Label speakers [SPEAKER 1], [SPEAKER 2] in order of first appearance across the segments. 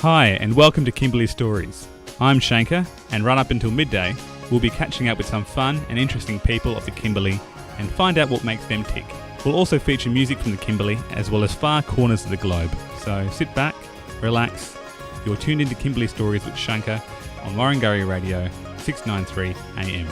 [SPEAKER 1] Hi, and welcome to Kimberley Stories. I'm Shanker, and right up until midday, we'll be catching up with some fun and interesting people of the Kimberley and find out what makes them tick. We'll also feature music from the Kimberley as well as far corners of the globe. So sit back, relax. You're tuned into Kimberley Stories with Shanker on Warringah Radio, 693 AM.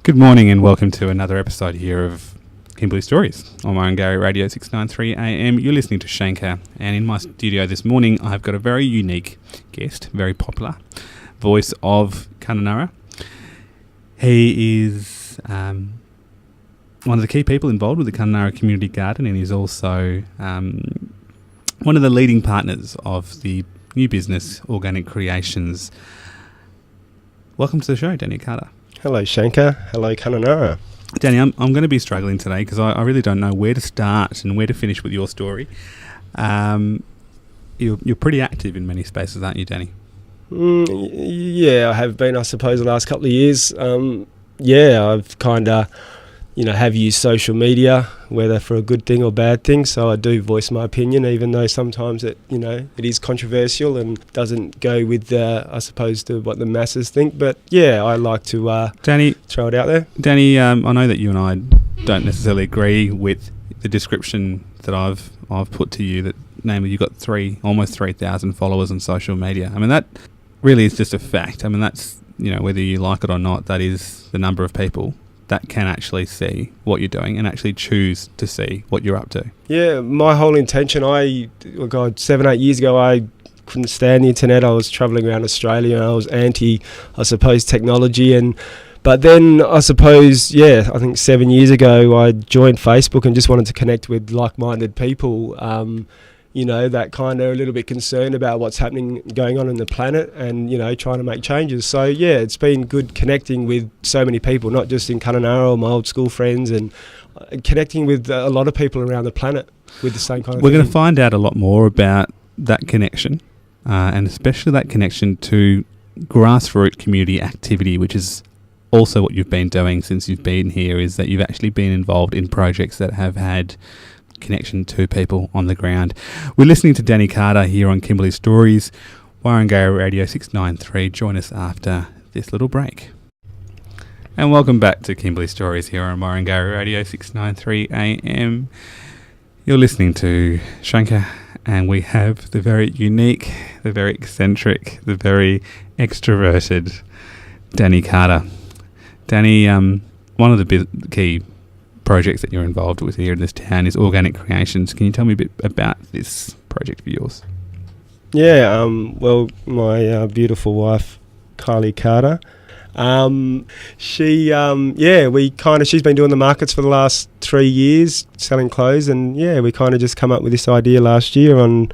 [SPEAKER 1] Good morning and welcome to another episode here of Kimberley Stories on Warringah Radio 693 AM. You're listening to Shanker, and in my studio this morning I've got a very unique guest, very popular voice of Kununurra. He is one of the key people involved with the Kununurra Community Garden, and he's also one of the leading partners of the new business Organic Creations. Welcome to the show, Danny Carter.
[SPEAKER 2] Hello, Shanker. Hello, Kununurra.
[SPEAKER 1] Danny, I'm going to be struggling today because I really don't know where to start and where to finish with your story. You're pretty active in many spaces, aren't you, Danny?
[SPEAKER 2] Yeah, I have been, I suppose, the last couple of years. I've kind of, have used social media, whether for a good thing or bad thing. So I do voice my opinion, even though sometimes it is controversial and doesn't go with, I suppose, to what the masses think. But yeah, I like to
[SPEAKER 1] Danny,
[SPEAKER 2] throw it out there.
[SPEAKER 1] Danny, I know that you and I don't necessarily agree with the description that I've put to you. That namely, you've got almost 3,000 followers on social media. I mean, that really is just a fact. I mean, that's whether you like it or not, that is the number of people that can actually see what you're doing and actually choose to see what you're up to. Yeah,
[SPEAKER 2] my whole intention, 7-8 years ago, I couldn't stand the internet. I was travelling around Australia and I was anti, I suppose, technology. But then, I suppose, I think 7 years ago, I joined Facebook and just wanted to connect with like-minded people, that kind of are a little bit concerned about what's going on in the planet and, trying to make changes. So, it's been good connecting with so many people, not just in Kununurra or my old school friends, and connecting with a lot of people around the planet with the same kind of thing.
[SPEAKER 1] We're going to find out a lot more about that connection, and especially that connection to grassroots community activity, which is also what you've been doing since you've been here, is that you've actually been involved in projects that have had connection to people on the ground. We're listening to Danny Carter here on Kimberley Stories, Warringah Radio 693. Join us after this little break. And welcome back to Kimberley Stories here on Warringah Radio 693 AM. You're listening to Shanker, and we have the very unique, the very eccentric, the very extroverted Danny Carter. Danny, one of the key projects that you're involved with here in this town is Organic Creations. Can you tell me a bit about this project of yours?
[SPEAKER 2] Yeah, my beautiful wife, Kylie Carter, she's been doing the markets for the last 3 years, selling clothes, and we kind of just come up with this idea last year on,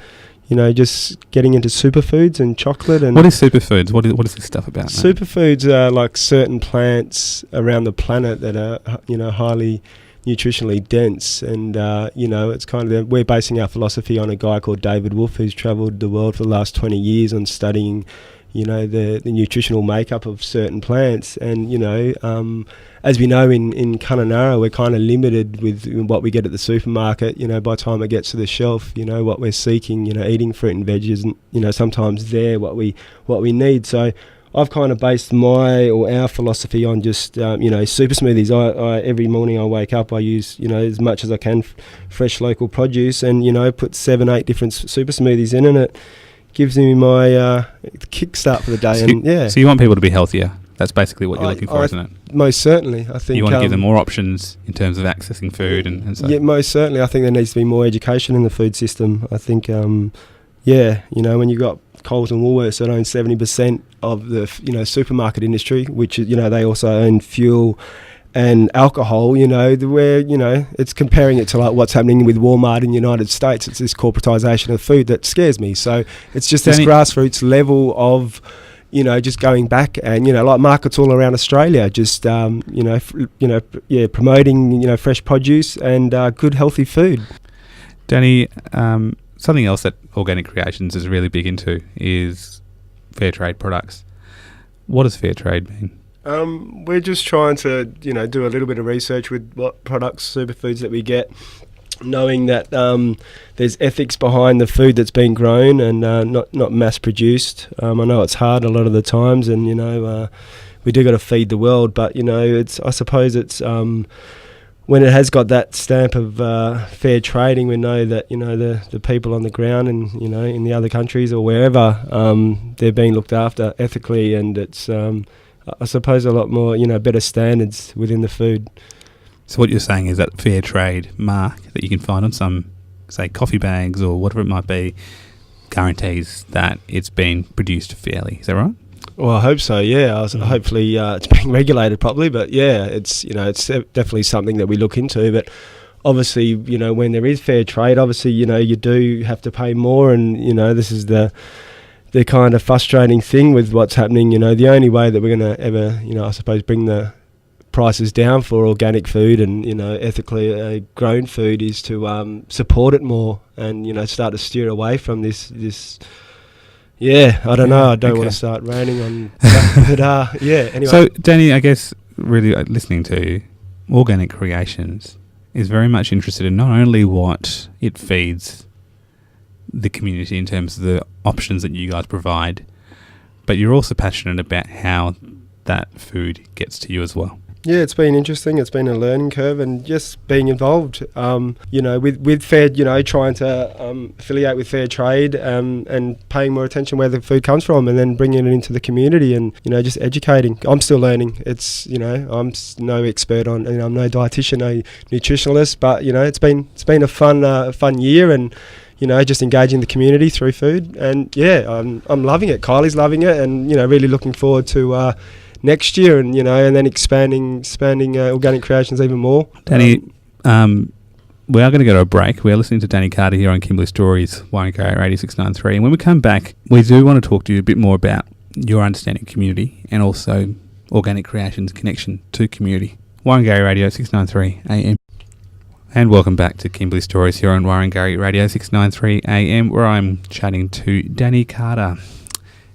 [SPEAKER 2] just getting into superfoods and chocolate. And
[SPEAKER 1] what is superfoods? What is this stuff about?
[SPEAKER 2] Superfoods are like certain plants around the planet that are, highly nutritionally dense, and it's kind of we're basing our philosophy on a guy called David Wolf, who's travelled the world for the last 20 years on studying the nutritional makeup of certain plants. And as we know in Kununurra, we're kind of limited with what we get at the supermarket. By the time it gets to the shelf, what we're seeking, eating fruit and veg isn't sometimes there what we need. So I've kind of based our philosophy on just, super smoothies. I every morning I wake up, I use, as much as I can fresh local produce, and, put 7-8 different super smoothies in, and it gives me my kickstart for the day.
[SPEAKER 1] So you want people to be healthier? That's basically what you're looking for, isn't it?
[SPEAKER 2] Most certainly. I think
[SPEAKER 1] you want to give them more options in terms of accessing food and so.
[SPEAKER 2] Yeah, most certainly. I think there needs to be more education in the food system. I think, when you've got Coles and Woolworths that own 70% of the supermarket industry, which they also own fuel and alcohol, where it's comparing it to like what's happening with Walmart in the United States. It's this corporatisation of food that scares me. So it's just this grassroots level of just going back and like markets all around Australia, just promoting fresh produce and good healthy food.
[SPEAKER 1] Danny, something else that Organic Creations is really big into is fair trade products. What does fair trade mean?
[SPEAKER 2] We're just trying to, do a little bit of research with what products, superfoods that we get knowing that there's ethics behind the food that's been grown and not mass produced. I know it's hard a lot of the times, and we do got to feed the world, but I suppose it's when it has got that stamp of fair trading, we know that the people on the ground and in the other countries or wherever, they're being looked after ethically, and it's I suppose a lot more better standards within the food.
[SPEAKER 1] So what you're saying is that fair trade mark that you can find on some, say, coffee bags or whatever it might be, guarantees that it's been produced fairly. Is that right?
[SPEAKER 2] Well, I hope so. Yeah, hopefully it's being regulated properly. But yeah, it's it's definitely something that we look into. But obviously, when there is fair trade, obviously you do have to pay more, and this is the kind of frustrating thing with what's happening. The only way that we're going to ever I suppose bring the prices down for organic food and ethically grown food is to support it more and start to steer away from this. Yeah, I don't know. I don't want to start ranting on that, but yeah. Anyway.
[SPEAKER 1] So Danny, I guess really listening to you, Organic Creations is very much interested in not only what it feeds the community in terms of the options that you guys provide, but you're also passionate about how that food gets to you as well.
[SPEAKER 2] Yeah, it's been interesting. It's been a learning curve, and just being involved, with fair, trying to affiliate with fair trade and paying more attention where the food comes from, and then bringing it into the community and, just educating. I'm still learning. It's, I'm no expert on, I'm no dietitian, no nutritionalist, but, it's been a fun year, and, just engaging the community through food. And yeah, I'm loving it. Kylie's loving it, and, really looking forward to next year, and and then expanding Organic Creations even more.
[SPEAKER 1] Danny, we are going to go to a break. We are listening to Danny Carter here on Kimberley Stories, Warrangarri Radio 693. And when we come back, we do want to talk to you a bit more about your understanding of community and also Organic Creations' connection to community. Warrangarri Radio 693 AM. And welcome back to Kimberley Stories here on Warrangarri Radio 693 AM, where I'm chatting to Danny Carter.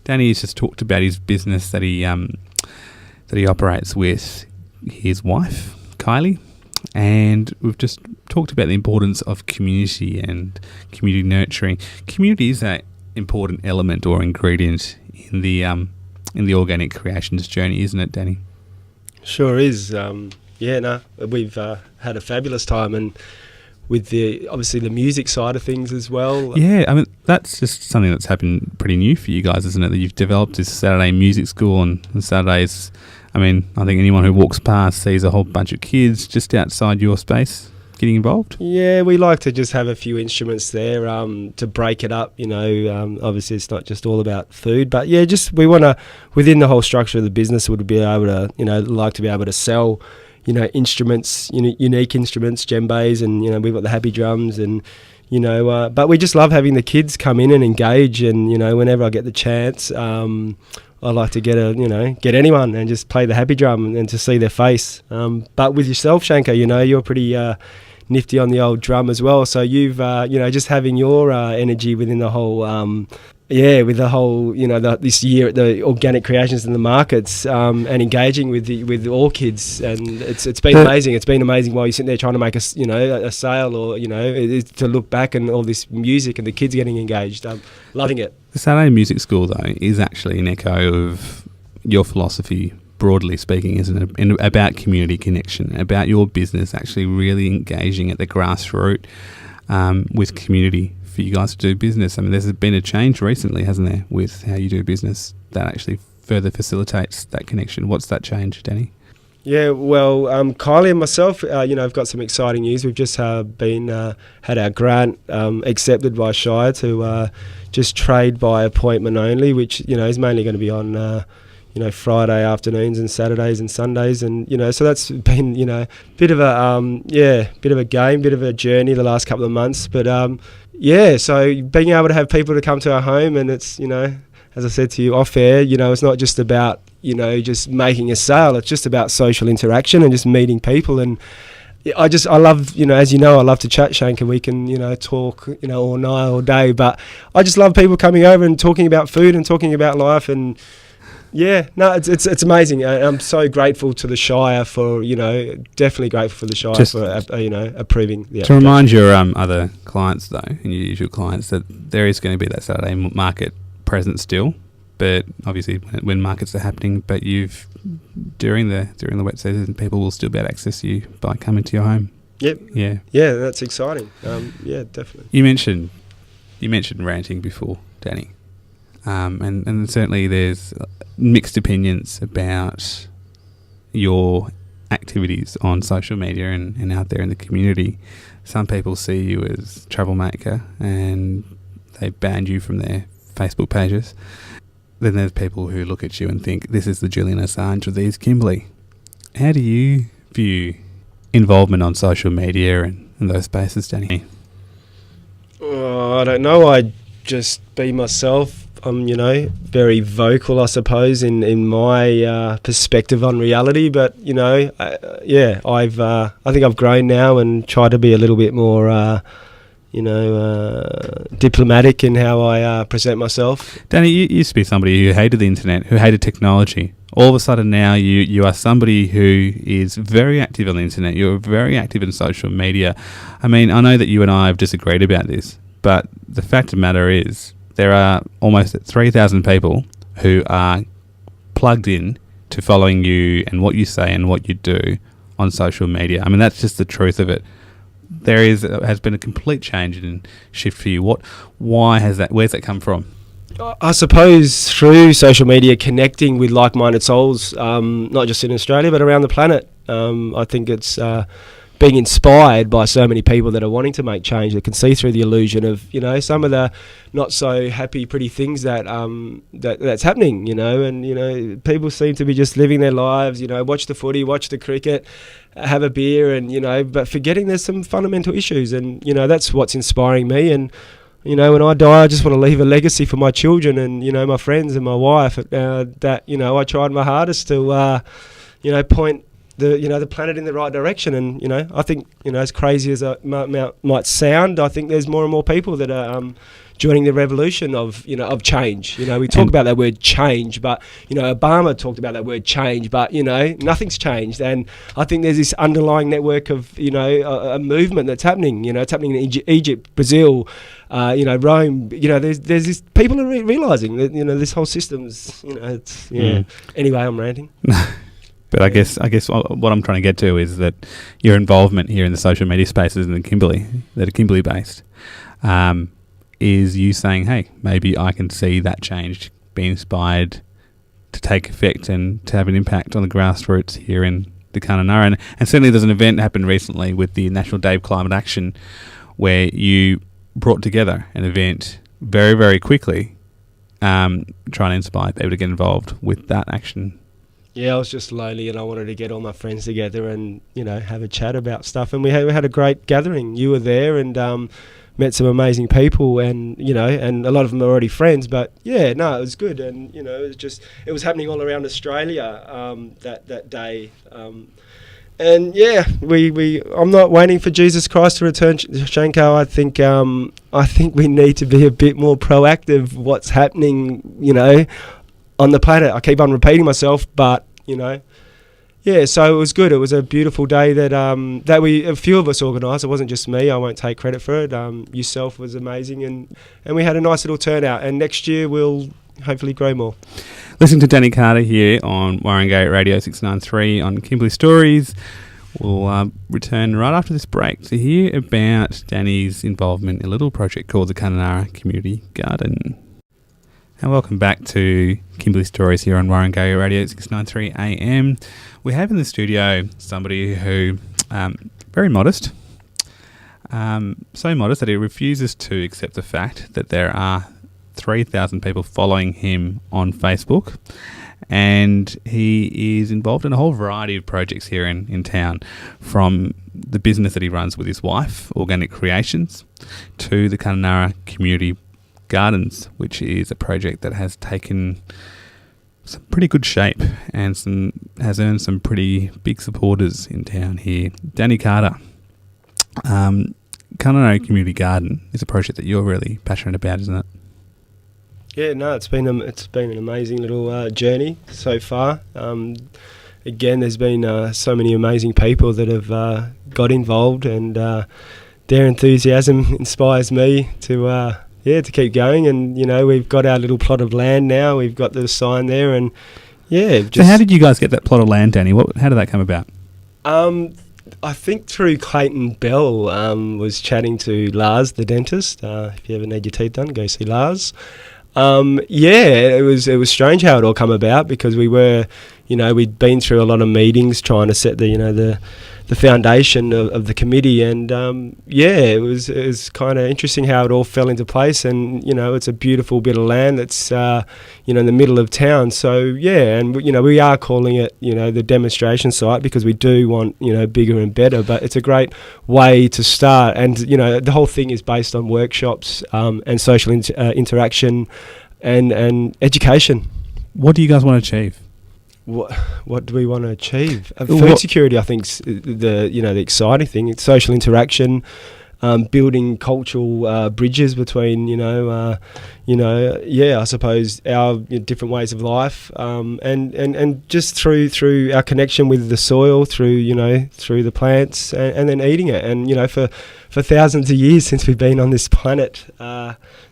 [SPEAKER 1] Danny has just talked about his business that he operates with his wife, Kylie, and we've just talked about the importance of community and community nurturing. Community is that important element or ingredient in the Organic Creations journey, isn't it, Danny?
[SPEAKER 2] Sure is. We've had a fabulous time, and with obviously the music side of things as well.
[SPEAKER 1] Yeah, I mean, that's just something that's happened pretty new for you guys, isn't it? That you've developed this Saturday music school, and Saturdays, I mean, I think anyone who walks past sees a whole bunch of kids just outside your space getting involved.
[SPEAKER 2] Yeah, we like to just have a few instruments there to break it up. Obviously it's not just all about food, but yeah, just we want to, within the whole structure of the business, would be able to, like to be able to sell instruments, unique instruments, djembes, and we've got the happy drums, and but we just love having the kids come in and engage, and whenever I get the chance, I like to get anyone and just play the happy drum and to see their face. But with yourself, Shanker, you're pretty nifty on the old drum as well, so you've just having your energy within the whole with the whole, this year at the Organic Creations in the markets, and engaging with all kids, and it's been amazing. It's been amazing while you're sitting there trying to make a sale, or to look back and all this music and the kids getting engaged. I'm loving it.
[SPEAKER 1] The Saturday Music School, though, is actually an echo of your philosophy, broadly speaking, isn't it? And about community connection, about your business actually really engaging at the grassroots with community for you guys to do business. I mean, there's been a change recently, hasn't there, with how you do business that actually further facilitates that connection. What's that change, Danny?
[SPEAKER 2] Yeah, well, Kylie and myself, I've got some exciting news. We've just had our grant accepted by Shire to just trade by appointment only, which is mainly going to be on Friday afternoons and Saturdays and Sundays, and so that's been bit of a game, bit of a journey the last couple of months, but so being able to have people to come to our home, and it's as I said to you off air, it's not just about just making a sale. It's just about social interaction and just meeting people. And I love, as I love to chat, Shanker. We can, talk, all night, all day. But I just love people coming over and talking about food and talking about life. And Yeah, no, it's amazing. I'm so grateful to the Shire for, definitely grateful for the Shire
[SPEAKER 1] Just
[SPEAKER 2] for, approving the
[SPEAKER 1] to remind your other clients, though, and your usual clients, that there is going to be that Saturday market present still, but obviously when markets are happening, but during the wet season, people will still be able to access you by coming to your home.
[SPEAKER 2] Yep.
[SPEAKER 1] Yeah.
[SPEAKER 2] Yeah, that's exciting. Yeah, definitely.
[SPEAKER 1] You mentioned ranting before, Danny, and certainly there's mixed opinions about your activities on social media and out there in the community. Some people see you as troublemaker and they ban you from their Facebook pages. Then there's people who look at you and think, this is the Julian Assange of these Kimberley. How do you view involvement on social media and those spaces, Danny?
[SPEAKER 2] I don't know. I just be myself. I'm, very vocal, I suppose, in my perspective on reality. But I think I've grown now and try to be a little bit more, diplomatic in how I present myself.
[SPEAKER 1] Danny, you used to be somebody who hated the internet, who hated technology. All of a sudden now you are somebody who is very active on the internet. You're very active in social media. I mean, I know that you and I have disagreed about this, but the fact of the matter is there are almost 3,000 people who are plugged in to following you and what you say and what you do on social media. I mean, that's just the truth of it. Has been a complete change and shift for you. Where's that come from?
[SPEAKER 2] I suppose through social media, connecting with like-minded souls, not just in Australia but around the planet. I think it's being inspired by so many people that are wanting to make change, that can see through the illusion of some of the not so happy, pretty things that's happening. And people seem to be just living their lives. Watch the footy, watch the cricket, have a beer, and but forgetting there's some fundamental issues, and that's what's inspiring me. And when I die, I just want to leave a legacy for my children and my friends and my wife. That I tried my hardest to point the planet in the right direction. And I think as crazy as it might sound, I think there's more and more people that are joining the revolution of change. We talk about that word change, but Obama talked about that word change, but nothing's changed. And I think there's this underlying network of a movement that's happening. It's happening in Egypt, Brazil, Rome. There's this, people are realizing that this whole system's Anyway, I'm ranting.
[SPEAKER 1] But I guess what I'm trying to get to is that your involvement here in the social media spaces in Kimberley, that are Kimberley based, is you saying, hey, maybe I can see that change, be inspired to take effect and to have an impact on the grassroots here in the Kununurra. And certainly there's an event happened recently with the National Day of Climate Action where you brought together an event very, very quickly, trying to inspire people to get involved with that action.
[SPEAKER 2] Yeah, I was just lonely and I wanted to get all my friends together and, have a chat about stuff. And we had a great gathering. You were there and met some amazing people and, and a lot of them are already friends. But, it was good. And, it was happening all around Australia that day. I'm not waiting for Jesus Christ to return, Shanko. I think we need to be a bit more proactive what's happening, on the planet. I keep on repeating myself, but so it was good. It was a beautiful day that a few of us organised. It wasn't just me. I won't take credit for it. Yourself was amazing, and we had a nice little turnout. And next year we'll hopefully grow more.
[SPEAKER 1] Listen to Danny Carter here on Warringate Radio 693 on Kimberley Stories. We'll return right after this break to hear about Danny's involvement in a little project called the Kununurra Community Garden. And welcome back to Kimberley Stories here on Warringate Radio 693 AM. We have in the studio somebody who, very modest, so modest that he refuses to accept the fact that there are 3,000 people following him on Facebook. And he is involved in a whole variety of projects here in town, from the business that he runs with his wife, Organic Creations, to the Kununurra Community Gardens, which is a project that has taken some pretty good shape and has earned some pretty big supporters in town here. Danny Carter, Kununurra Community Garden is a project that you're really passionate about, isn't it?
[SPEAKER 2] Yeah, no, it's been an amazing little journey so far. Again, there's been so many amazing people that have got involved, and their enthusiasm inspires me to keep going. And we've got our little plot of land now. We've got the sign there, and
[SPEAKER 1] So how did you guys get that plot of land, Danny? How did that come about?
[SPEAKER 2] I think through Clayton Bell, was chatting to Lars, the dentist. If you ever need your teeth done, go see Lars. It was strange how it all come about, because we were, we'd been through a lot of meetings trying to set the foundation of the committee, and it was kind of interesting how it all fell into place. And it's a beautiful bit of land that's in the middle of town. So and we are calling it the demonstration site, because we do want bigger and better. But it's a great way to start, and the whole thing is based on workshops and social interaction and education.
[SPEAKER 1] What do you guys want to achieve?
[SPEAKER 2] What do we want to achieve? Food security, I think, is the exciting thing. It's social interaction, building cultural bridges between I suppose our different ways of life, and just through our connection with the soil, through the plants, and then eating it. And for thousands of years since we've been on this planet,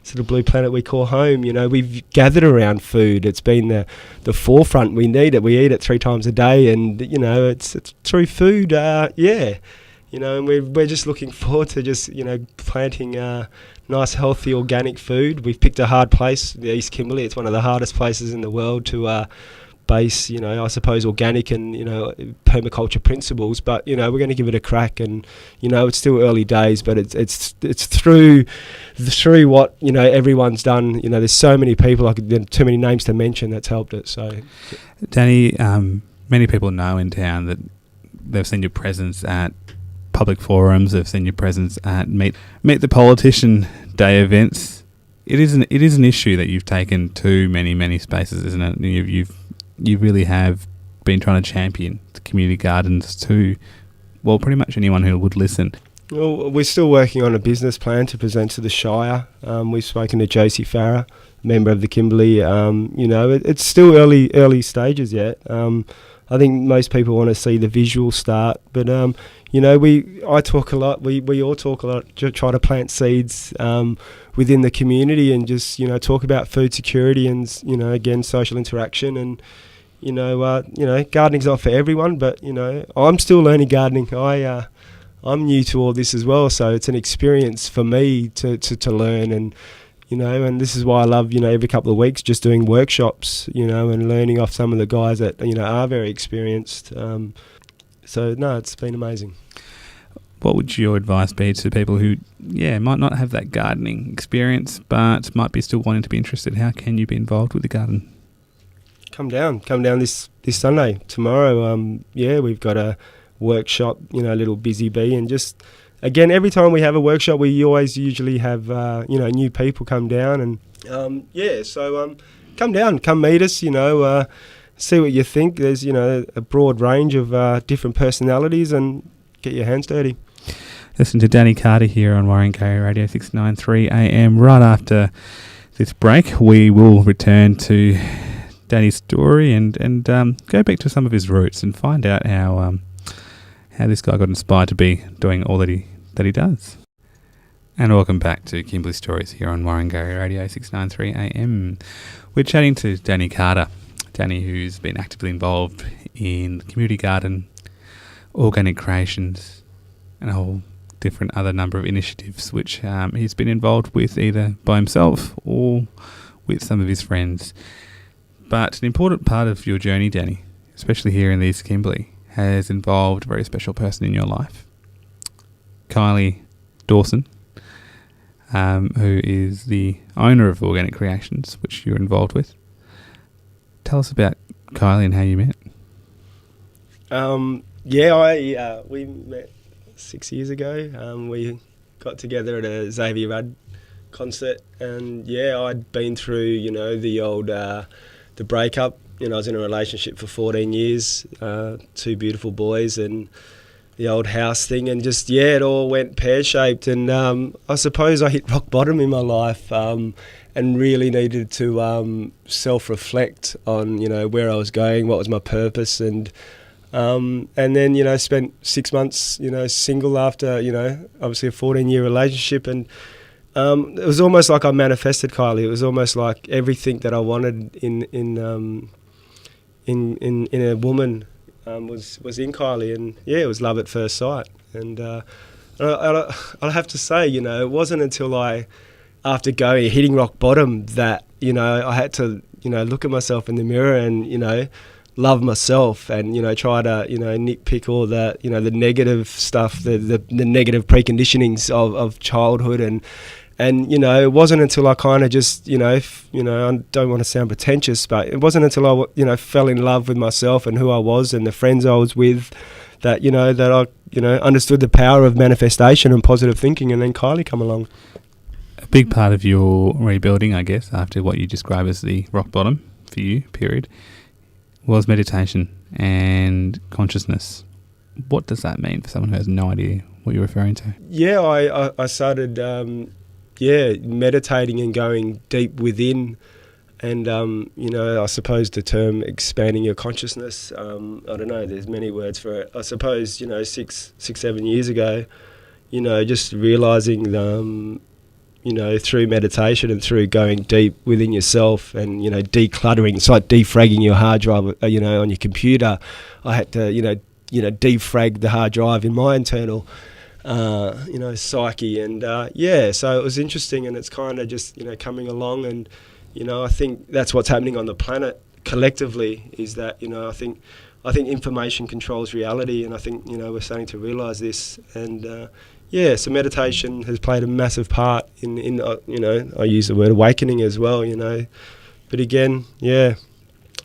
[SPEAKER 2] sort of blue planet we call home, we've gathered around food. It's been the forefront. We need it. We eat it 3 times a day, and it's through food. And we're just looking forward to just planting nice, healthy, organic food. We've picked a hard place, the East Kimberley. It's one of the hardest places in the world to base, I suppose, organic and permaculture principles. But we're going to give it a crack, and it's still early days, but it's through what everyone's done. There's so many people, there's too many names to mention, that's helped it. So,
[SPEAKER 1] Danny, many people know in town that they've seen your presence at public forums. They've seen your presence at Meet the Politician Day events. It is an issue that you've taken to many spaces, isn't it? You really have been trying to champion the community gardens to, well, pretty much anyone who would listen.
[SPEAKER 2] Well, we're still working on a business plan to present to the Shire. We've spoken to Josie Farah, member of the Kimberley. It's still early stages yet. I think most people want to see the visual start, but I talk a lot. We all talk a lot. Try to plant seeds within the community, and just talk about food security, and again, social interaction. And gardening's not for everyone, but I'm still learning gardening. I'm new to all this as well, so it's an experience for me to learn. And and this is why I love, every couple of weeks just doing workshops, and learning off some of the guys that, are very experienced. So, no, it's been amazing.
[SPEAKER 1] What would your advice be to people who, might not have that gardening experience, but might be still wanting to be interested? How can you be involved with the garden?
[SPEAKER 2] Come down this Sunday. Tomorrow, we've got a workshop, little busy bee, and just... Again, every time we have a workshop, we always usually have, new people come down. And, come down, come meet us, see what you think. There's, a broad range of different personalities, and get your hands dirty.
[SPEAKER 1] Listen to Danny Carter here on Warringah Radio 693 AM. Right after this break, we will return to Danny's story and go back to some of his roots and find out how this guy got inspired to be doing all that he does. And welcome back to Kimberley Stories here on Warringah Radio 693 AM. We're chatting to Danny Carter. Danny, who's been actively involved in the community garden, organic creations, and a whole different other number of initiatives which he's been involved with either by himself or with some of his friends. But an important part of your journey, Danny, especially here in the East Kimberley, has involved a very special person in your life, Kylie Dawson, who is the owner of Organic Creations, which you're involved with. Tell us about Kylie and how you met.
[SPEAKER 2] We met 6 years ago. We got together at a Xavier Rudd concert, and I'd been through, the old the breakup. I was in a relationship for 14 years, 2 beautiful boys, and the old house thing, and just it all went pear-shaped, and I suppose I hit rock bottom in my life, and really needed to self-reflect on where I was going, what was my purpose, and then spent 6 months single after obviously a 14-year relationship, and it was almost like I manifested Kylie. It was almost like everything that I wanted in a woman was in Kylie, and it was love at first sight. And I'll have to say, it wasn't until after hitting rock bottom that I had to look at myself in the mirror and love myself, and try to nitpick all that the negative stuff, the negative preconditionings of childhood, and it wasn't until I kind of just I don't want to sound pretentious, but it wasn't until I fell in love with myself and who I was and the friends I was with that that I understood the power of manifestation and positive thinking, and then Kylie come along.
[SPEAKER 1] A big part of your rebuilding, I guess, after what you describe as the rock bottom for you period, was meditation and consciousness. What does that mean for someone who has no idea what you're referring to? Yeah,
[SPEAKER 2] I started meditating and going deep within, and I suppose the term expanding your consciousness, I don't know, there's many words for it. I suppose 7 years ago, just realising through meditation and through going deep within yourself and decluttering, it's like defragging your hard drive on your computer. I had to defrag the hard drive in my internal psyche, and so it was interesting, and it's kind of just coming along, and I think that's what's happening on the planet collectively, is that I think information controls reality, and I think we're starting to realise this, and so meditation has played a massive part in I use the word awakening as well, but again,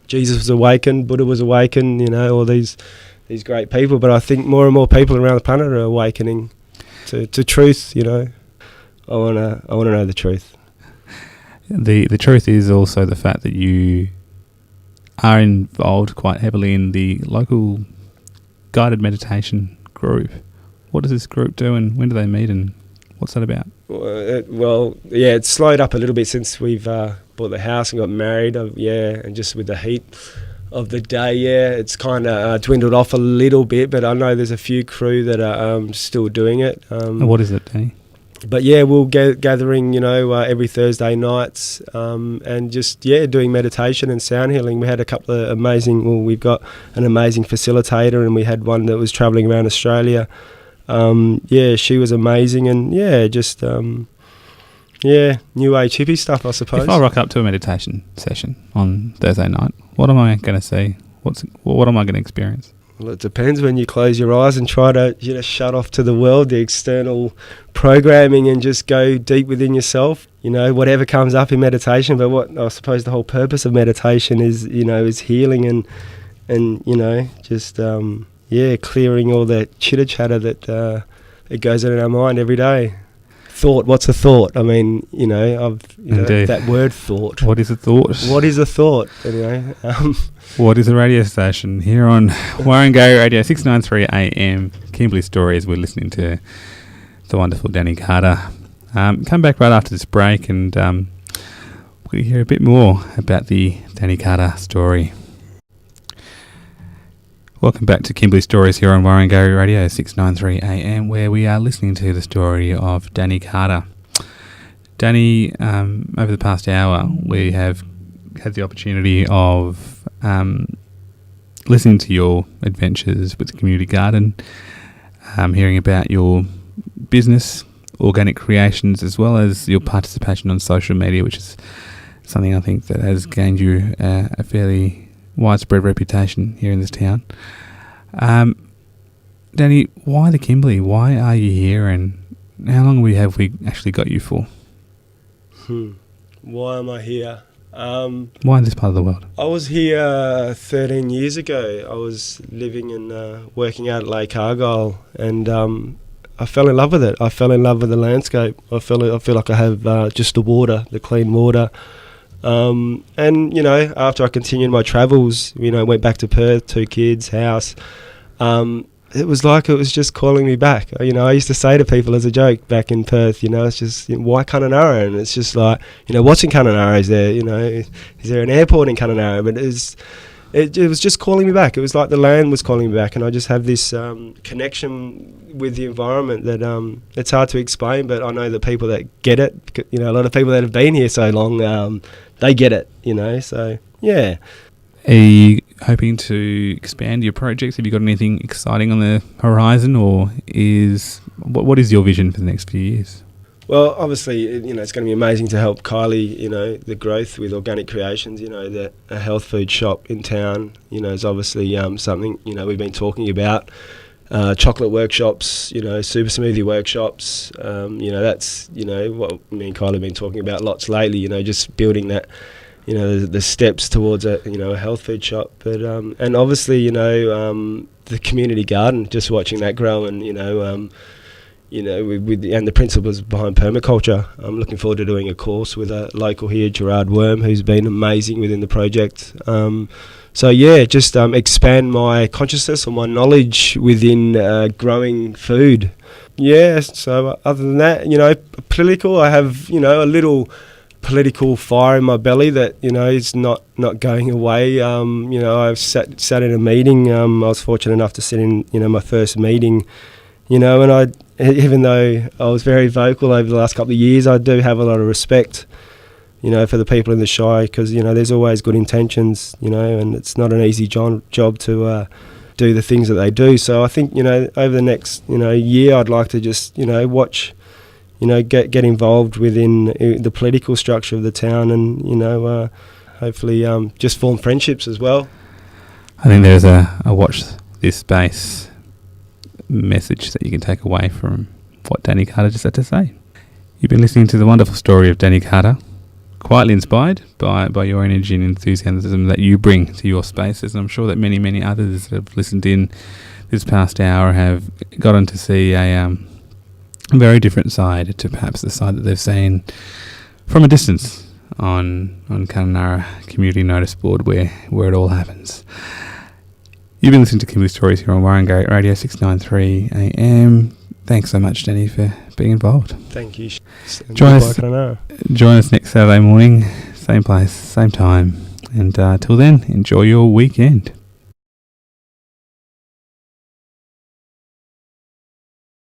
[SPEAKER 2] Jesus was awakened, Buddha was awakened, all these great people, but I think more and more people around the planet are awakening to truth. I want to know the truth.
[SPEAKER 1] The truth is also the fact that you are involved quite heavily in the local guided meditation group. What does this group do, and when do they meet, and what's that about? It's slowed up a little bit since we've bought the house and got married. And just with the heat of the day, it's kind of dwindled off a little bit, but I know there's a few crew that are still doing it. What is it, Danny?
[SPEAKER 2] But we'll gathering, every Thursday nights, and just doing meditation and sound healing. We had a couple of we've got an amazing facilitator, and we had one that was travelling around Australia. She was amazing, and just new age hippie stuff, I suppose.
[SPEAKER 1] If I rock up to a meditation session on Thursday night, what am I going to see? What am I going to experience?
[SPEAKER 2] Well, it depends. When you close your eyes and try to shut off to the world, the external programming, and just go deep within yourself, whatever comes up in meditation. But what I suppose the whole purpose of meditation is healing and just clearing all the chitter chatter that it goes on in our mind every day. Thought. What's a thought? I mean, that word thought.
[SPEAKER 1] What is a thought?
[SPEAKER 2] What is a thought? Anyway.
[SPEAKER 1] What is a radio station? Here on Warringah Radio 693 AM, Kimberley Stories. We're listening to the wonderful Danny Carter. Come back right after this break, and we'll hear a bit more about the Danny Carter story. Welcome back to Kimberley Stories here on Warringah Radio 693 AM, where we are listening to the story of Danny Carter. Danny, over the past hour, we have had the opportunity of listening to your adventures with the community garden, hearing about your business, organic creations, as well as your participation on social media, which is something I think that has gained you a fairly widespread reputation here in this town. Danny, why the Kimberley? Why are you here, and how long have we actually got you for?
[SPEAKER 2] Why am I here?
[SPEAKER 1] Why in this part of the world?
[SPEAKER 2] I was here 13 years ago. I was living and working out at Lake Argyle, and I fell in love with it. I fell in love with the landscape. I feel like I have just the water, the clean water. And after I continued my travels, went back to Perth, 2 kids, house, it was like it was just calling me back. You know, I used to say to people as a joke back in Perth, you know, it's just, you know, why Kununurra? And it's just like, you know, what's in Kununurra? Is there, you know, is there an airport in Kununurra? But it was just calling me back. It was like the land was calling me back, and I just have this connection with the environment that it's hard to explain, but I know the people that get it, you know, a lot of people that have been here so long, they get it, you know, so yeah.
[SPEAKER 1] Are you hoping to expand your projects? Have you got anything exciting on the horizon, or what is your vision for the next few years?
[SPEAKER 2] Well, obviously, you know, it's going to be amazing to help Kylie, you know, the growth with Organic Creations. You know, a health food shop in town, you know, is obviously something, you know, we've been talking about. Chocolate workshops, you know, super smoothie workshops, you know, that's, you know, what me and Kylie have been talking about lots lately, you know, just building that, you know, the steps towards a, you know, a health food shop. But and obviously, you know, the community garden, just watching that grow, and you know, with and the principles behind permaculture. I'm looking forward to doing a course with a local here, Gerard Worm, who's been amazing within the project. So yeah, just expand my consciousness or my knowledge within growing food. Yeah. So other than that, you know, political, I have, you know, a little political fire in my belly that, you know, is not going away. You know, I've sat in a meeting. I was fortunate enough to sit in, you know, my first meeting, you know, and even though I was very vocal over the last couple of years, I do have a lot of respect, you know, for the people in the Shire, because, you know, there's always good intentions, you know, and it's not an easy job to do the things that they do. So I think, you know, over the next, you know, year, I'd like to just, you know, watch, you know, get involved within the political structure of the town, and, you know, hopefully just form friendships as well.
[SPEAKER 1] I think there's a watch this space message that you can take away from what Danny Carter just had to say. You've been listening to the wonderful story of Danny Carter, quietly inspired by your energy and enthusiasm that you bring to your spaces, and I'm sure that many others that have listened in this past hour have gotten to see a very different side to perhaps the side that they've seen from a distance on Kununurra Community Notice Board, where it all happens. You've been listening to Kimberley Stories here on Warringate Radio 693 AM. Thanks so much, Danny, for being involved.
[SPEAKER 2] Thank you.
[SPEAKER 1] Join us next Saturday morning, same place, same time. And till then, enjoy your weekend.